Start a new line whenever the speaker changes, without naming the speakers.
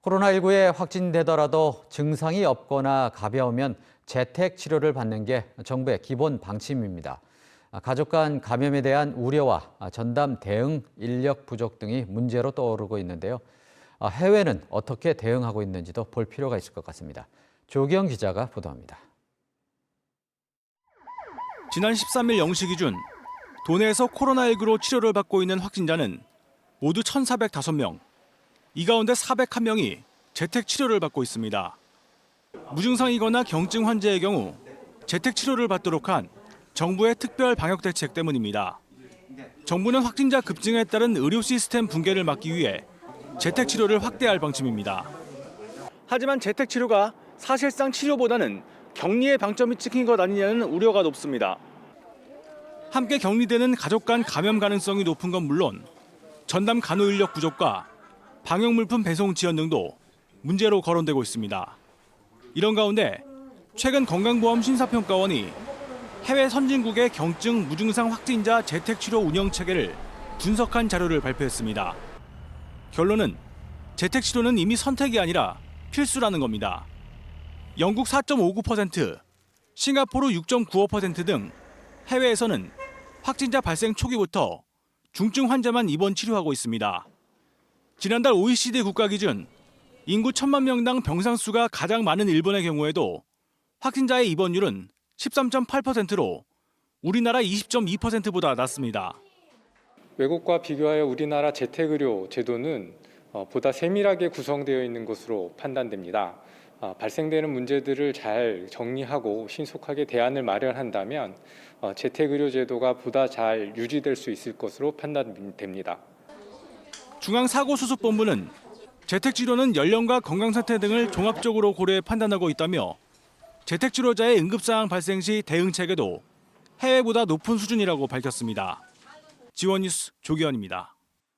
코로나19에 확진되더라도 증상이 없거나 가벼우면 재택 치료를 받는 게 정부의 기본 방침입니다. 가족 간 감염에 대한 우려와 전담 대응 인력 부족 등이 문제로 떠오르고 있는데요. 해외는 어떻게 대응하고 있는지도 볼 필요가 있을 것 같습니다. 조기영 기자가 보도합니다.
지난 13일 0시 기준 도내에서 코로나19로 치료를 받고 있는 확진자는 모두 1,405명. 이 가운데 401명이 재택 치료를 받고 있습니다. 무증상이거나 경증 환자의 경우 재택 치료를 받도록 한 정부의 특별 방역 대책 때문입니다. 정부는 확진자 급증에 따른 의료 시스템 붕괴를 막기 위해 재택 치료를 확대할 방침입니다. 하지만 재택 치료가 사실상 치료보다는 격리의 방점이 찍힌 것 아니냐는 우려가 높습니다. 함께 격리되는 가족 간 감염 가능성이 높은 건 물론 전담 간호 인력 부족과 방역 물품 배송 지연 등도 문제로 거론되고 있습니다. 이런 가운데 최근 건강보험 심사평가원이 해외 선진국의 경증 무증상 확진자 재택치료 운영 체계를 분석한 자료를 발표했습니다. 결론은 재택치료는 이미 선택이 아니라 필수라는 겁니다. 영국 4.59%, 싱가포르 6.95% 등 해외에서는 확진자 발생 초기부터 중증 환자만 입원 치료하고 있습니다. 지난달 OECD 국가 기준 인구 1,000만 명당 병상 수가 가장 많은 일본의 경우에도 확진자의 입원율은 13.8%로 우리나라 20.2%보다 낮습니다.
외국과 비교하여 우리나라 재택의료 제도는 보다 세밀하게 구성되어 있는 것으로 판단됩니다. 발생되는 문제들을 잘 정리하고 신속하게 대안을 마련한다면 재택의료 제도가 보다 잘 유지될 수 있을 것으로 판단됩니다.
중앙사고수습본부는 재택치료는 연령과 건강상태 등을 종합적으로 고려해 판단하고 있다며 재택치료자의 응급상황 발생 시 대응 체계도 해외보다 높은 수준이라고 밝혔습니다. 지원뉴스 조기현입니다.